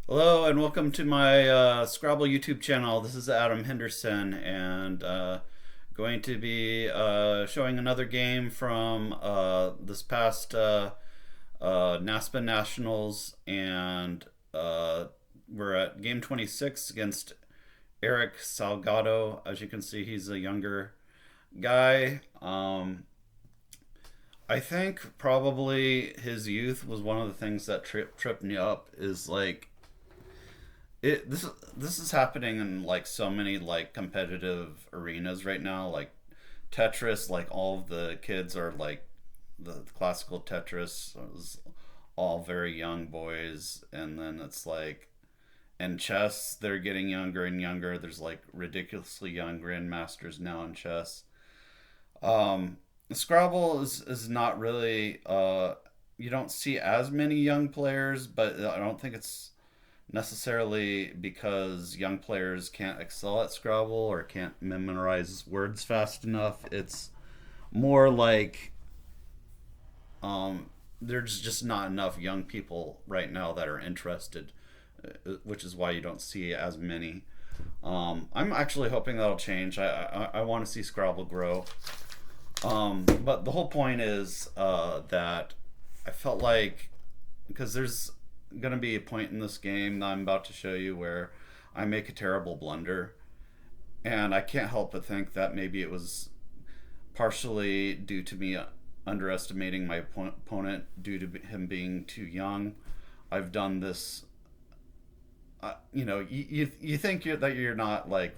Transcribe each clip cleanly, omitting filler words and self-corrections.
Hello and welcome to my Scrabble YouTube channel. This is Adam Henderson and going to be showing another game from this past NASPA Nationals, and we're at game 26 against Erik Salgado. As you can see, he's a younger guy. I think probably his youth was one of the things that tripped me up. Is like this is happening in like so many like competitive arenas right now, like Tetris. Like all of the kids are like the classical Tetris is all very young boys, and then it's like in chess they're getting younger and younger. There's like ridiculously young grandmasters now in chess. Scrabble is not really you don't see as many young players, but I don't think it's necessarily because young players can't excel at Scrabble or can't memorize words fast enough. It's more like there's just not enough young people right now that are interested, which is why you don't see as many. I'm actually hoping that'll change. I want to see Scrabble grow. But the whole point is that I felt like, because there's going to be a point in this game that I'm about to show you where I make a terrible blunder, and I can't help but think that maybe it was partially due to me underestimating my opponent due to him being too young. I've done this. You think that you're not like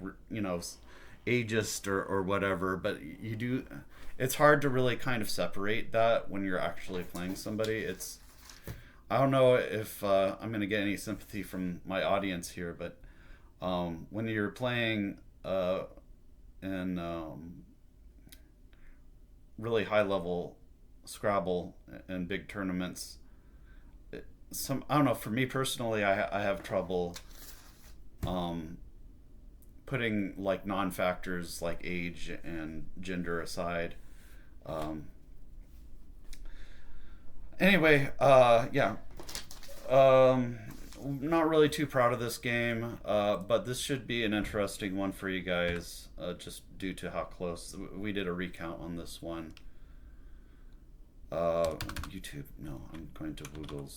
ageist or whatever, but you do. It's hard to really kind of separate that when you're actually playing somebody. It's I don't know if I'm going to get any sympathy from my audience here, but when you're playing in really high level Scrabble in big tournaments, I don't know. For me personally, I have trouble um, putting like non factors like age and gender aside. Um, anyway, yeah. Um, Not really too proud of this game, but this should be an interesting one for you guys, just due to how close we did a recount on this one. YouTube, no, I'm going to Google's.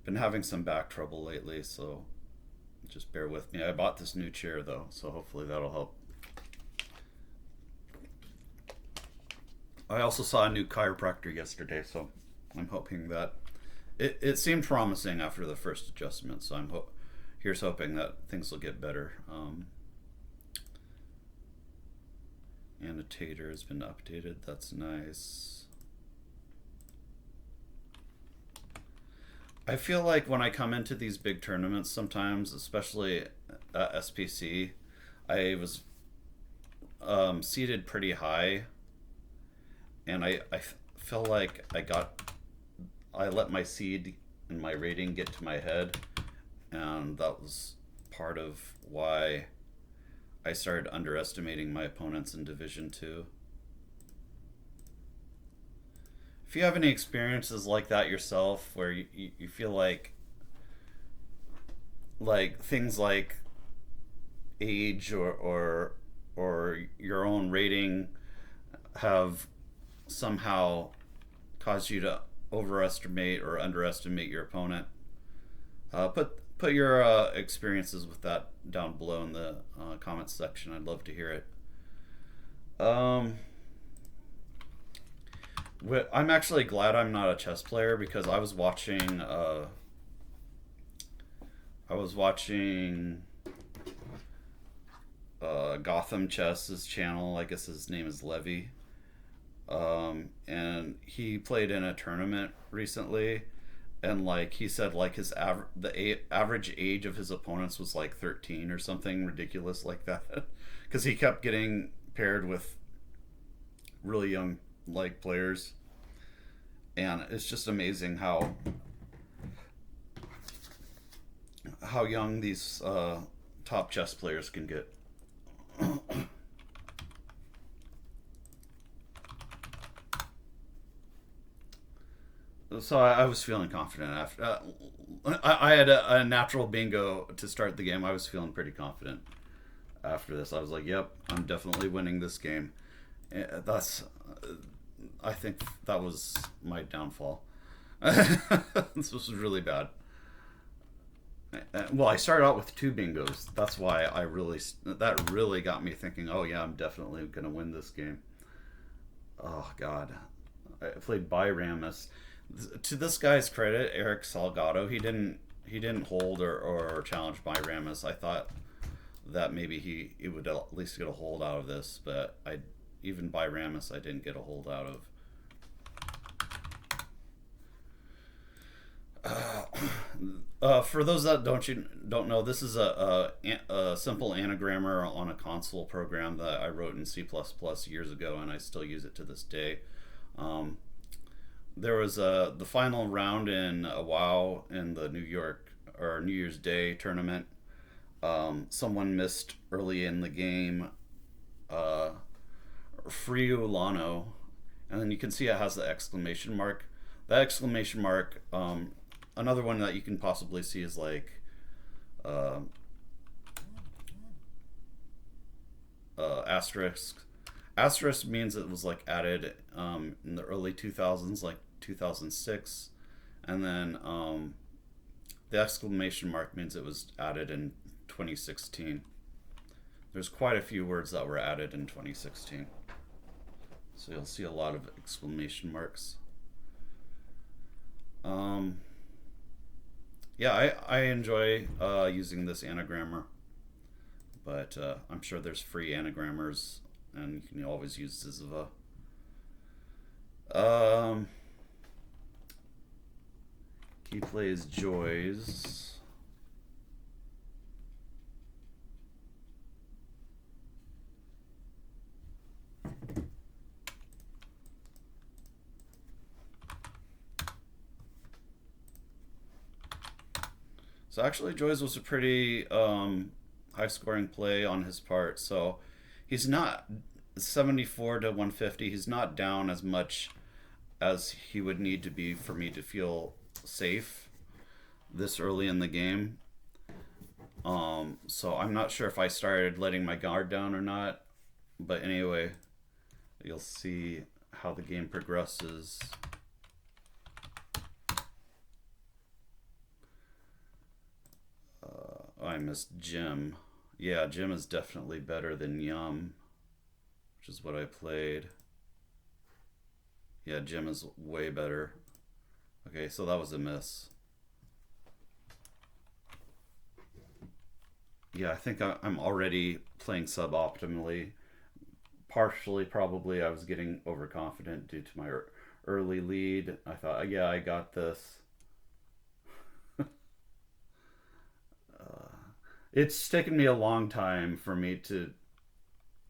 Been having some back trouble lately, so just bear with me. I bought this new chair though, so hopefully that'll help. I also saw a new chiropractor yesterday, so I'm hoping that it seemed promising after the first adjustment. So here's hoping that things will get better. Annotator has been updated. That's nice. I feel like when I come into these big tournaments, sometimes, especially at SPC, I was seated pretty high, and I feel like I let my seed and my rating get to my head, and that was part of why I started underestimating my opponents in Division Two. If you have any experiences like that yourself, where you feel like things like age or your own rating have somehow caused you to overestimate or underestimate your opponent, put your experiences with that down below in the comments section. I'd love to hear it. Um, I'm actually glad I'm not a chess player, because I was watching Gotham Chess's channel. I guess his name is Levy. And he played in a tournament recently, and like he said, like average age of his opponents was like 13 or something ridiculous like that, because he kept getting paired with really young like players, and it's just amazing how young these top chess players can get. So I was feeling confident after. I had a natural bingo to start the game. I was feeling pretty confident after this. I was like, "Yep, I'm definitely winning this game." That's. I think that was my downfall. This was really bad. Well, I started out with two bingos. That's why that really got me thinking. Oh yeah, I'm definitely gonna win this game. Oh God, I played Byramus. To this guy's credit, Erik Salgado, he didn't hold or challenge Byramus. I thought that maybe he would at least get a hold out of this, but even Byramus I didn't get a hold out of. For those that don't know, this is a simple anagrammer on a console program that I wrote in C++ years ago, and I still use it to this day. There was the final round in a WoW in the New Year's Day tournament. Someone missed early in the game, Friulano, and then you can see it has the exclamation mark. That exclamation mark. Another one that you can possibly see is like asterisk. Asterisk means it was like added in the early 2000s, like 2006, and then the exclamation mark means it was added in 2016. There's quite a few words that were added in 2016, so you'll see a lot of exclamation marks. Yeah, I enjoy using this anagrammer, but I'm sure there's free anagrammers, and you can always use Ziziva. He plays Joys. So actually, Joyce was a pretty high-scoring play on his part. So he's not 74 to 150. He's not down as much as he would need to be for me to feel safe this early in the game. So I'm not sure if I started letting my guard down or not. But anyway, you'll see how the game progresses. I missed Jim. Yeah, Jim is definitely better than Yum, which is what I played. Yeah, Jim is way better. Okay, so that was a miss. Yeah, I think I'm already playing suboptimally. Partially, probably, I was getting overconfident due to my early lead. I thought, yeah, I got this. It's taken me a long time for me to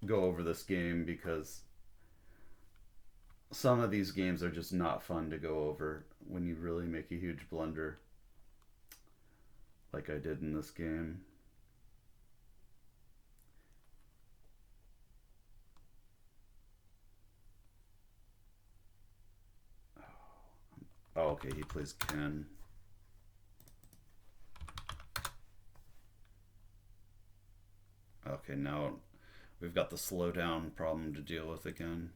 go over this game because some of these games are just not fun to go over when you really make a huge blunder like I did in this game. Oh, okay, he plays Ken. Okay, now we've got the slowdown problem to deal with again.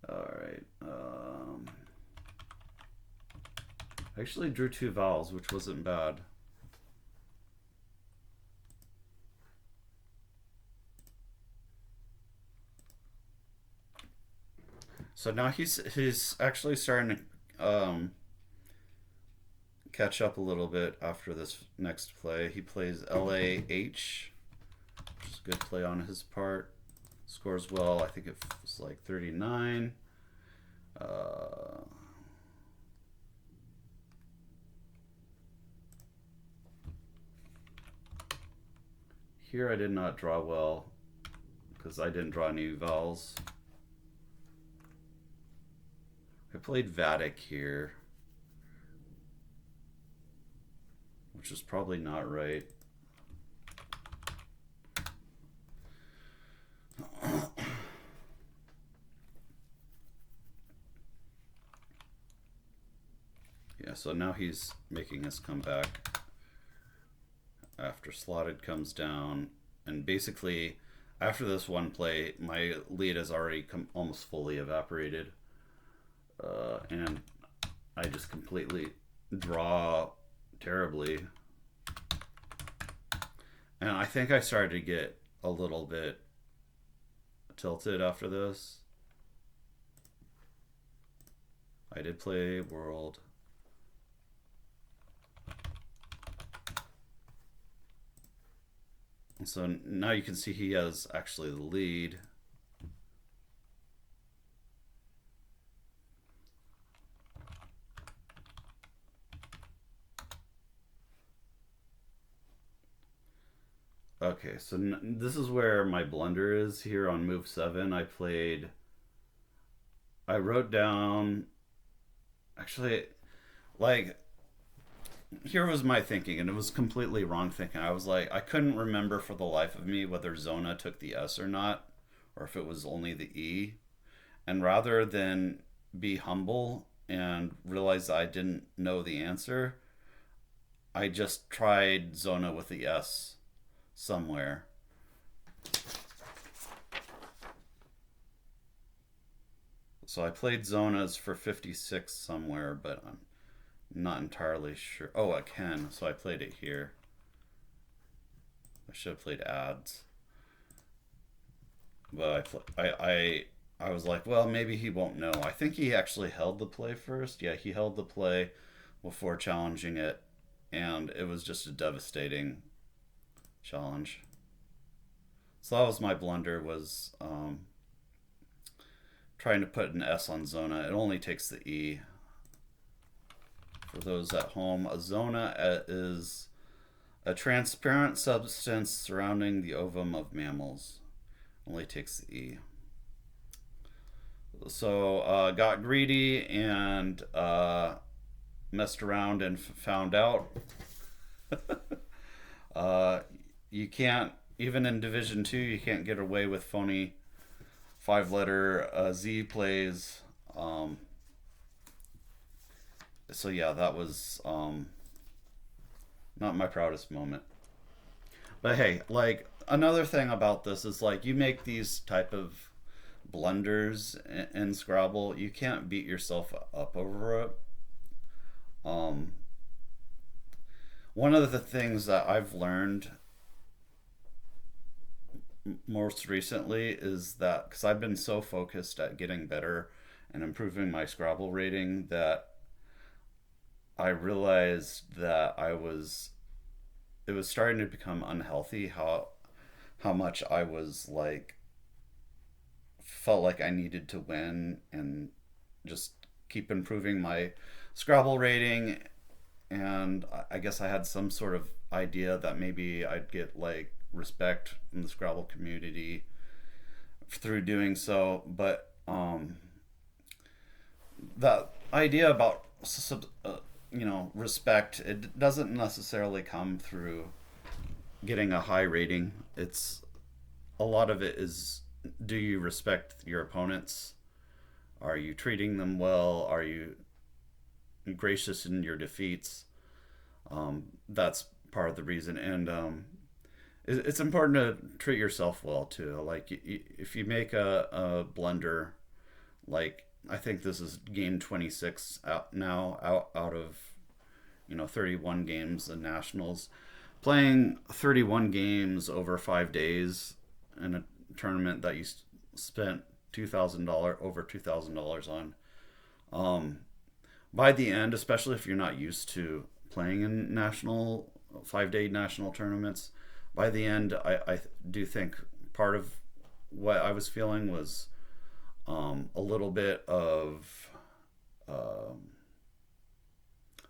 Alright. I actually drew two vowels, which wasn't bad. So now he's actually starting to catch up a little bit after this next play. He plays LAH, which is a good play on his part. Scores well. I think it was like 39. Here I did not draw well because I didn't draw any vowels. I played Vatic here, which is probably not right. Yeah, so now he's making his comeback after slotted comes down, and basically after this one play, my lead has already almost fully evaporated, and I just completely draw terribly. And I think I started to get a little bit tilted after this. I did play World. And so now you can see he has actually the lead. Okay, so this is where my blunder is here on move 7. I wrote down, actually, like, here was my thinking, and it was completely wrong thinking. I was like, I couldn't remember for the life of me whether Zona took the S or not, or if it was only the E. And rather than be humble and realize I didn't know the answer, I just tried Zona with the S somewhere. So I played Zonas for 56 somewhere, but I'm not entirely sure. Oh, I can. So I played it here. I should have played ads. But I was like, well, maybe he won't know. I think he actually held the play first. Yeah, he held the play before challenging it, and it was just a devastating challenge. So that was my blunder, was trying to put an S on Zona. It only takes the E. For those at home, a zona is a transparent substance surrounding the ovum of mammals. Only takes the E. So got greedy and messed around and found out. You can't, even in Division 2, you can't get away with phony 5-letter Z plays. So yeah, that was not my proudest moment. But hey, like, another thing about this is, like, you make these type of blunders in Scrabble, you can't beat yourself up over it. One of the things that I've learned most recently is that, because I've been so focused at getting better and improving my Scrabble rating, that I realized that it was starting to become unhealthy how much I was like, felt like I needed to win and just keep improving my Scrabble rating. And I guess I had some sort of idea that maybe I'd get like respect from the Scrabble community through doing so, but that idea about respect, it doesn't necessarily come through getting a high rating. It's a lot of it is, do you respect your opponents? Are you treating them well? Are you gracious in your defeats? That's part of the reason. And it's important to treat yourself well too. Like, if you make a blunder, like, I think this is game 26 out of 31 games in nationals. Playing 31 games over 5 days in a tournament that you spent over $2,000 on. By the end, especially if you're not used to playing in 5-day national tournaments, by the end, I do think part of what I was feeling was a little bit of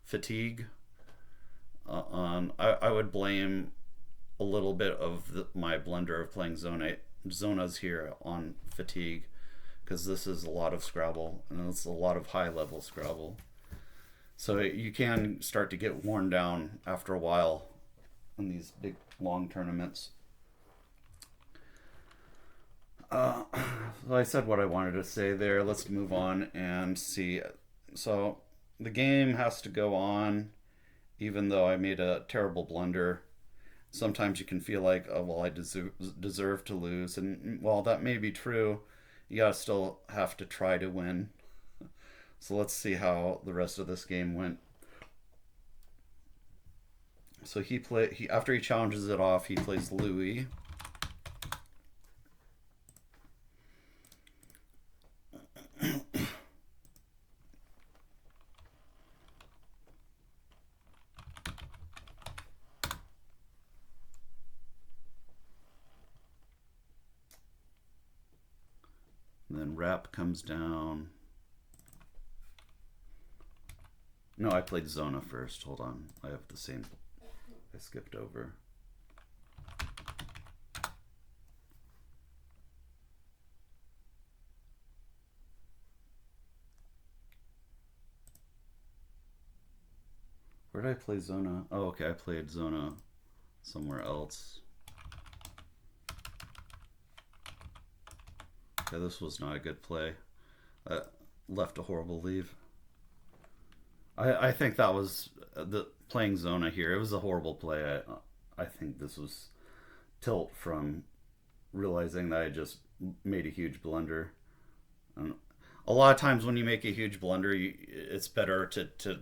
fatigue. I would blame a little bit of my blunder of playing zonas here on fatigue, because this is a lot of Scrabble, and it's a lot of high-level Scrabble. So you can start to get worn down after a while in these big, long tournaments. So I said what I wanted to say there. Let's move on and see. So the game has to go on, even though I made a terrible blunder. Sometimes you can feel like, oh, well, I deserve to lose. And while that may be true, you gotta still have to try to win. So let's see how the rest of this game went. So after he challenges it off, he plays Louis. And then Rap comes down. No, I played Zona first. Hold on. I have the same. I skipped over. Where did I play Zona? Oh, okay. I played Zona somewhere else. Okay, this was not a good play. Left a horrible lead. I think that was the playing Zona here. It was a horrible play. I think this was tilt from realizing that I just made a huge blunder. And a lot of times when you make a huge blunder, it's better to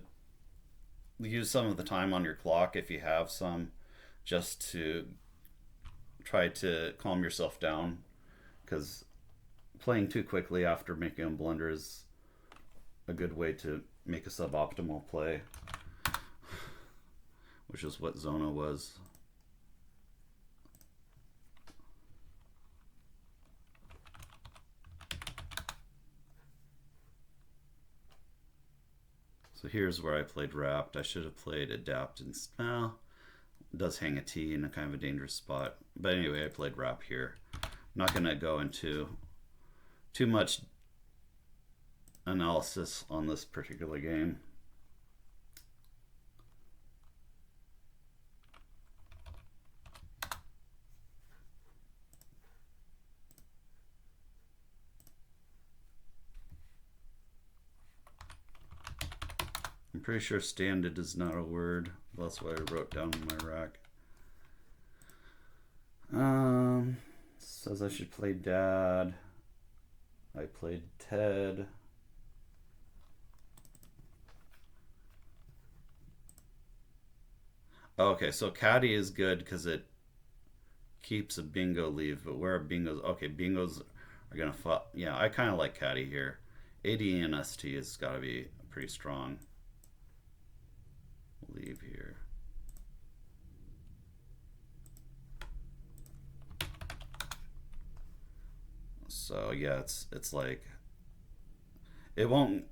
use some of the time on your clock if you have some, just to try to calm yourself down, because playing too quickly after making a blunder is a good way to make a suboptimal play, which is what Zona was. So here's where I played Wrapped. I should have played Adapt and well, it does hang a T in a kind of a dangerous spot. But anyway, I played Wrap here. I'm not going to go into too much analysis on this particular game. I'm pretty sure standard is not a word. That's what I wrote down in my rack. Says I should play Dad. I played Ted. Okay, so Caddy is good because it keeps a bingo leave, but where are bingos? Okay, bingos are gonna fall. Yeah, I kind of like Caddy here. AD and ST has got to be pretty strong. Leave here. So yeah, it's like it won't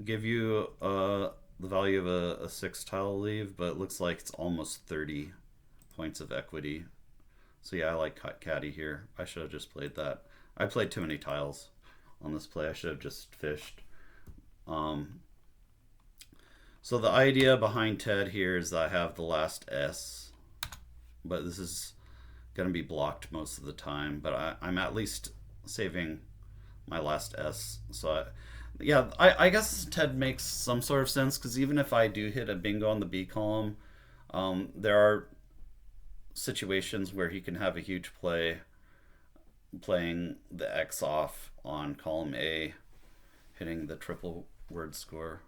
give you the value of a 6-tile leave, but it looks like it's almost 30 points of equity. So yeah, I like Caddy here. I should have just played that. I played too many tiles on this play. I should have just fished. So the idea behind Ted here is that I have the last S, but this is going to be blocked most of the time. But I'm at least saving my last S. So yeah, I guess Ted makes some sort of sense, because even if I do hit a bingo on the B column, there are situations where he can have a huge play playing the X off on column A, hitting the triple word score.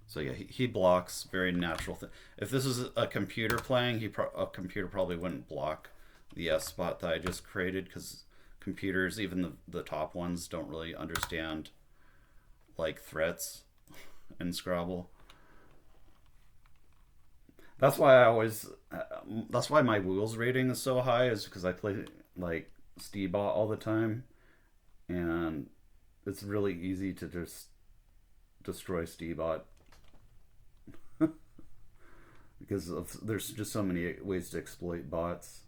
So yeah, he blocks, very natural thing. If this is a computer playing, a computer probably wouldn't block the S spot that I just created, because computers, even the top ones, don't really understand like threats in Scrabble. That's why that's why my wheels rating is so high, is because I play like Steebot all the time, and it's really easy to just destroy Steebot. Because there's just so many ways to exploit bots.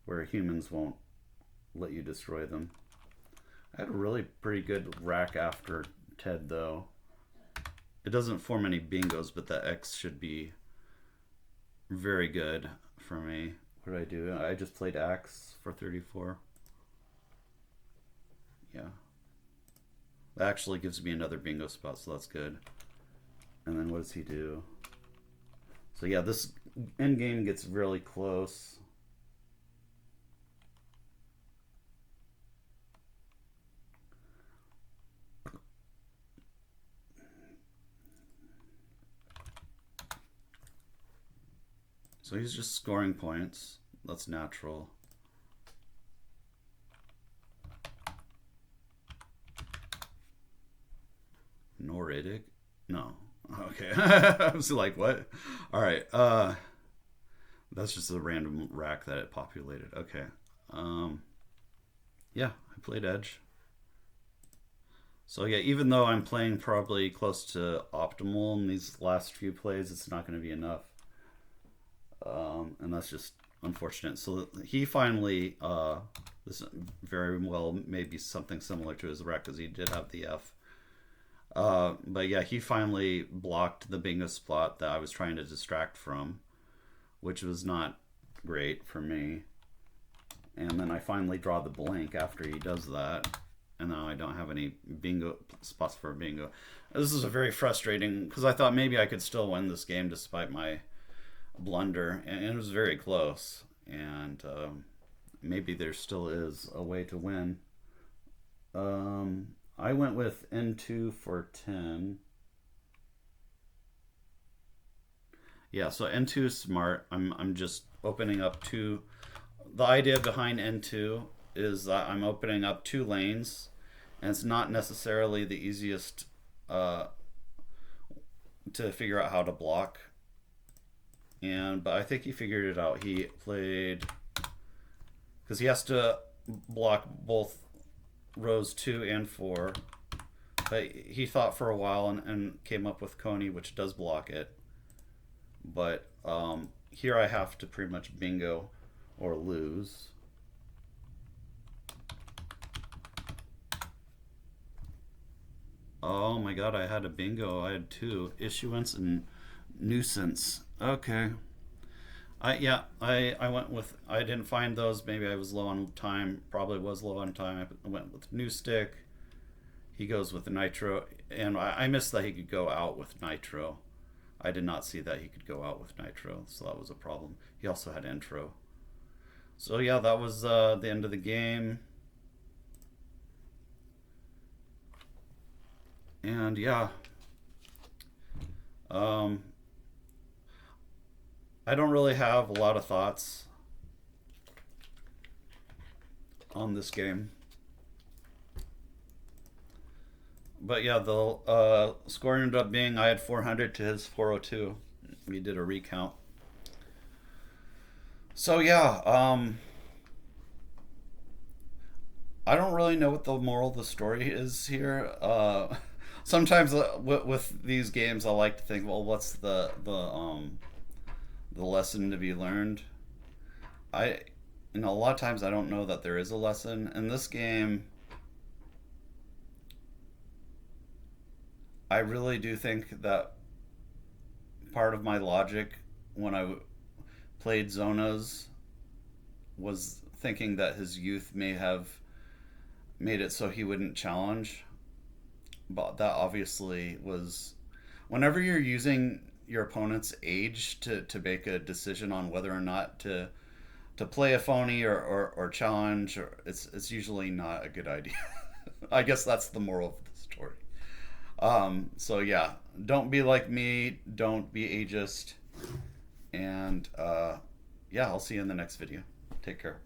Where humans won't let you destroy them. I had a really pretty good rack after Ted, though. It doesn't form any bingos, but the X should be very good for me. What did I do? I just played Axe for 34. Yeah. That actually gives me another bingo spot, so that's good. And then what does he do? So yeah, this end game gets really close. So he's just scoring points. That's natural. Noridic? No. Okay. I was like, what? All right. That's just a random rack that it populated. Okay. Yeah, I played Edge. So yeah, even though I'm playing probably close to optimal in these last few plays, it's not going to be enough. And that's just unfortunate. So he finally, this very well may be something similar to his wreck, because he did have the F. But yeah, he finally blocked the bingo spot that I was trying to distract from, which was not great for me. And then I finally draw the blank after he does that. And now I don't have any bingo spots for a bingo. This is a very frustrating, because I thought maybe I could still win this game despite my blunder, and it was very close. And maybe there still is a way to win. I went with N2 for 10. Yeah, so N2 is smart. I'm just opening up two. The idea behind N2 is that I'm opening up 2 lanes, and it's not necessarily the easiest to figure out how to block. But I think he figured it out. He played, because he has to block both rows 2 and 4. But he thought for a while and came up with Coney, which does block it. But here I have to pretty much bingo or lose. Oh my god, I had a bingo. I had 2. Issuance and nuisance. Okay. I went with, I didn't find those. Maybe I was low on time. Probably was low on time. I went with new stick. He goes with the nitro, and I missed that he could go out with nitro. I did not see that he could go out with nitro, so that was a problem. He also had intro. So yeah, that was the end of the game. And yeah, I don't really have a lot of thoughts on this game. But yeah, the score ended up being, I had 400 to his 402. We did a recount. So yeah, I don't really know what the moral of the story is here. Sometimes with these games, I like to think, well, what's the lesson to be learned? A lot of times I don't know that there is a lesson. In this game, I really do think that part of my logic when I played Zonas was thinking that his youth may have made it so he wouldn't challenge. But that obviously was, whenever you're using your opponent's age to make a decision on whether or not to play a phony or challenge, it's usually not a good idea. I guess that's the moral of the story. So yeah, don't be like me, don't be ageist, and yeah, I'll see you in the next video. Take care.